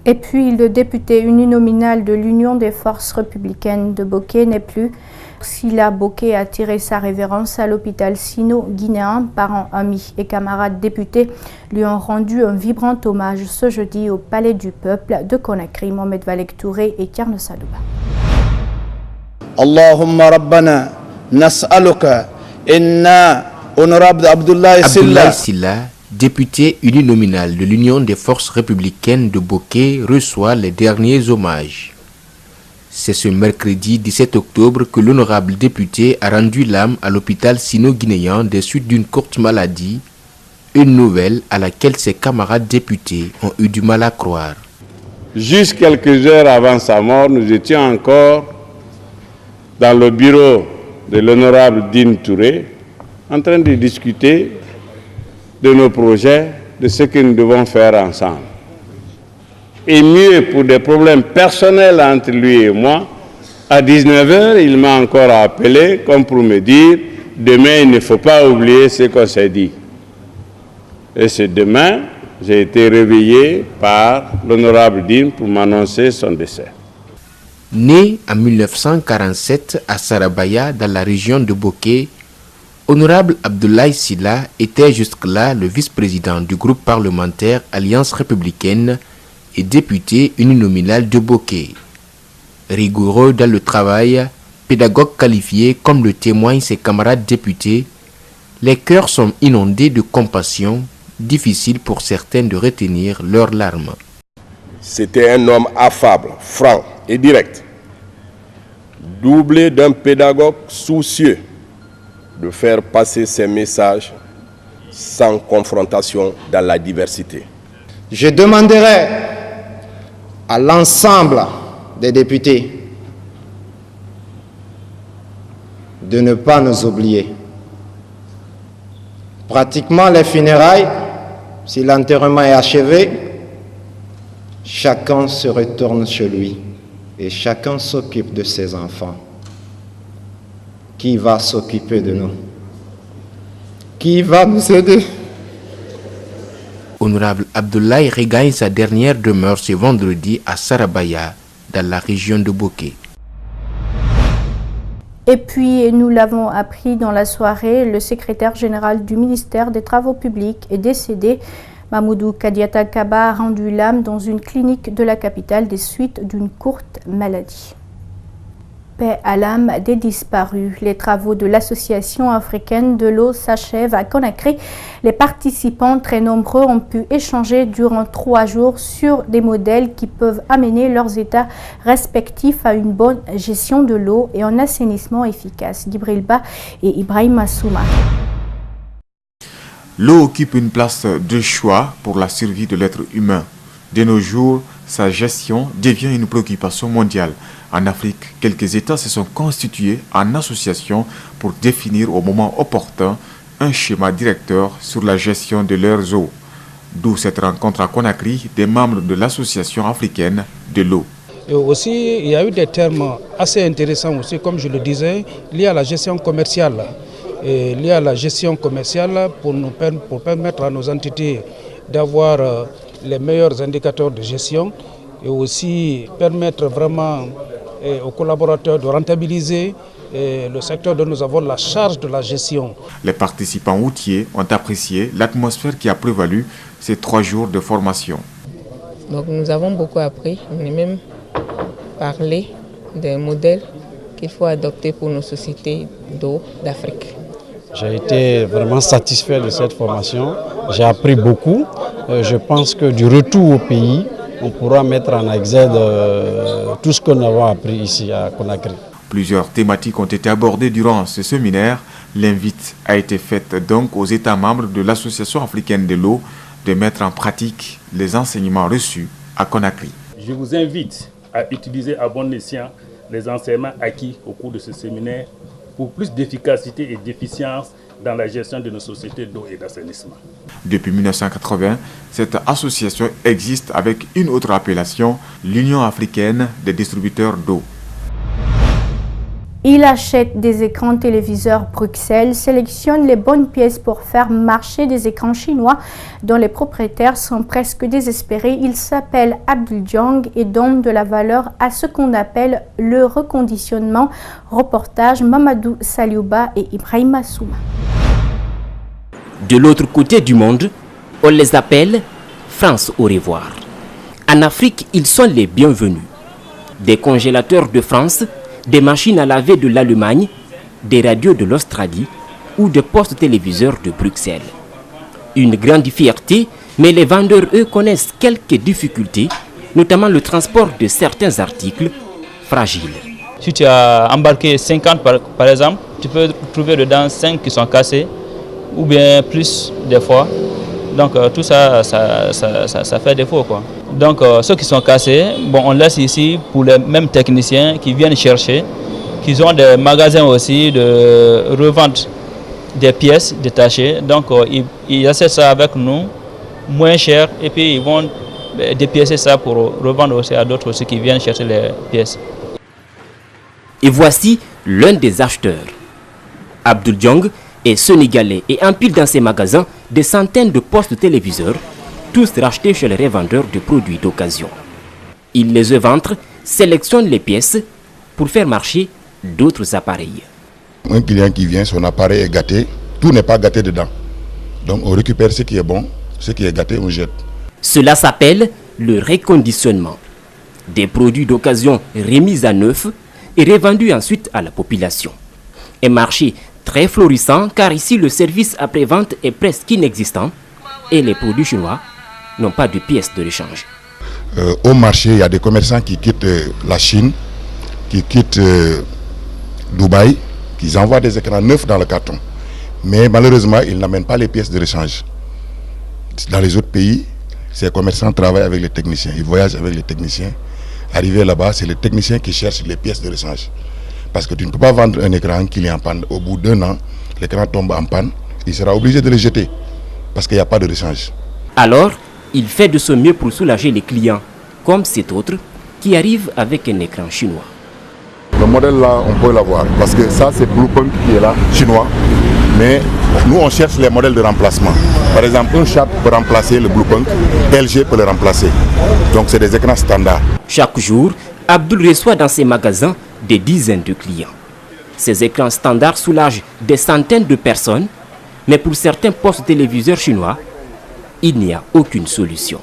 Et puis le député uninominal de l'Union des forces républicaines de Bokeh n'est plus. Sila Bokeh a tiré sa révérence à l'hôpital sino-guinéen. Parents, amis et camarades députés lui ont rendu un vibrant hommage ce jeudi au Palais du Peuple de Conakry. Mohamed Valek Touré et Tierno Sadouba. Allahumma Rabbana nas'aluka inna honorable Abdoulaye Silla, député uninominal de l'Union des forces républicaines de Bokeh, reçoit les derniers hommages. C'est ce mercredi 17 octobre que l'honorable député a rendu l'âme à l'hôpital sino-guinéen des suites d'une courte maladie, une nouvelle à laquelle ses camarades députés ont eu du mal à croire. Juste quelques heures avant sa mort, nous étions encore dans le bureau de l'honorable Dine Touré en train de discuter de nos projets, de ce que nous devons faire ensemble. Et mieux, pour des problèmes personnels entre lui et moi, à 19h, il m'a encore appelé comme pour me dire « Demain, il ne faut pas oublier ce qu'on s'est dit ». Et ce demain, j'ai été réveillé par l'honorable Dine pour m'annoncer son décès. Né en 1947 à Sarabaya, dans la région de Bokeh, Honorable Abdoulaye Silla était jusque-là le vice-président du groupe parlementaire Alliance républicaine et député uninominal de Bokeh. Rigoureux dans le travail, pédagogue qualifié comme le témoignent ses camarades députés, les cœurs sont inondés de compassion, difficile pour certains de retenir leurs larmes. C'était un homme affable, franc et direct, doublé d'un pédagogue soucieux de faire passer ses messages sans confrontation dans la diversité. Je demanderai à l'ensemble des députés de ne pas nous oublier. Pratiquement les funérailles, si l'enterrement est achevé, chacun se retourne chez lui et chacun s'occupe de ses enfants. Qui va s'occuper de nous? Qui va nous aider? Honorable Abdoulaye regagne sa dernière demeure ce vendredi à Sarabaya, dans la région de Bokeh. Et puis, nous l'avons appris dans la soirée, le secrétaire général du ministère des Travaux publics est décédé. Mamoudou Kadiata Kaba a rendu l'âme dans une clinique de la capitale des suites d'une courte maladie. Paix à l'âme des disparus. Les travaux de l'Association africaine de l'eau s'achèvent à Conakry. Les participants très nombreux ont pu échanger durant 3 jours sur des modèles qui peuvent amener leurs États respectifs à une bonne gestion de l'eau et un assainissement efficace. Djibril Ba et Ibrahim Massouma. L'eau occupe une place de choix pour la survie de l'être humain. De nos jours, sa gestion devient une préoccupation mondiale. En Afrique, quelques États se sont constitués en association pour définir au moment opportun un schéma directeur sur la gestion de leurs eaux. D'où cette rencontre à Conakry des membres de l'Association africaine de l'eau. Et aussi, il y a eu des termes assez intéressants aussi, comme je le disais, liés à la gestion commerciale. Et liés à la gestion commerciale pour permettre à nos entités d'avoir les meilleurs indicateurs de gestion et aussi permettre vraiment aux collaborateurs de rentabiliser le secteur dont nous avons la charge de la gestion. Les participants routiers ont apprécié l'atmosphère qui a prévalu ces 3 jours de formation. Donc nous avons beaucoup appris, on a même parlé des modèles qu'il faut adopter pour nos sociétés d'eau d'Afrique. J'ai été vraiment satisfait de cette formation, j'ai appris beaucoup. Je pense que du retour au pays, on pourra mettre en exergue tout ce que nous avons appris ici à Conakry. Plusieurs thématiques ont été abordées durant ce séminaire. L'invite a été faite donc aux États membres de l'Association africaine de l'eau de mettre en pratique les enseignements reçus à Conakry. Je vous invite à utiliser à bon escient les enseignements acquis au cours de ce séminaire pour plus d'efficacité et d'efficience dans la gestion de nos sociétés d'eau et d'assainissement. Depuis 1980, cette association existe avec une autre appellation, l'Union africaine des distributeurs d'eau. Il achète des écrans téléviseurs Bruxelles, sélectionne les bonnes pièces pour faire marcher des écrans chinois dont les propriétaires sont presque désespérés. Il s'appelle Abdul Jong et donne de la valeur à ce qu'on appelle le reconditionnement. Reportage Mamadou Saliouba et Ibrahima Souma. De l'autre côté du monde, on les appelle France au revoir. En Afrique, ils sont les bienvenus. Des congélateurs de France, des machines à laver de l'Allemagne, des radios de l'Australie ou des postes téléviseurs de Bruxelles. Une grande fierté, mais les vendeurs, eux, connaissent quelques difficultés, notamment le transport de certains articles fragiles. Si tu as embarqué 50 par exemple, tu peux trouver dedans 5 qui sont cassés, ou bien plus des fois. Donc tout ça fait défaut, quoi. Donc ceux qui sont cassés, bon, on laisse ici pour les mêmes techniciens qui viennent chercher, qui ont des magasins aussi de revente des pièces détachées. Donc ils achètent ça avec nous, moins cher, et puis ils vont dépiécer ça pour revendre aussi à d'autres aussi qui viennent chercher les pièces. Et voici l'un des acheteurs. Abdul Jong est sénégalais et empile dans ses magasins des centaines de postes téléviseurs, tous rachetés chez les revendeurs de produits d'occasion. Il les éventre, sélectionne les pièces pour faire marcher d'autres appareils. Un client qui vient, son appareil est gâté, tout n'est pas gâté dedans. Donc on récupère ce qui est bon, ce qui est gâté, on jette. Cela s'appelle le reconditionnement. Des produits d'occasion remis à neuf et revendus ensuite à la population. Un marché très florissant car ici le service après-vente est presque inexistant et les produits chinois n'ont pas de pièces de rechange. Au marché, il y a des commerçants qui quittent la Chine, qui quittent Dubaï, qui envoient des écrans neufs dans le carton. Mais malheureusement, ils n'amènent pas les pièces de rechange. Dans les autres pays, ces commerçants travaillent avec les techniciens, ils voyagent avec les techniciens. Arrivé là-bas, c'est les techniciens qui cherchent les pièces de rechange. Parce que tu ne peux pas vendre un écran qui est en panne. Au bout d'1 an, l'écran tombe en panne, il sera obligé de le jeter parce qu'il n'y a pas de rechange. Alors, il fait de son mieux pour soulager les clients, comme cet autre qui arrive avec un écran chinois. Le modèle là, on peut l'avoir parce que ça c'est Bluepunk qui est là, chinois. Mais nous on cherche les modèles de remplacement. Par exemple, un Sharp peut remplacer le Bluepunk, LG peut le remplacer. Donc c'est des écrans standards. Chaque jour, Abdul reçoit dans ses magasins des dizaines de clients. Ces écrans standards soulagent des centaines de personnes, mais pour certains postes téléviseurs chinois, il n'y a aucune solution.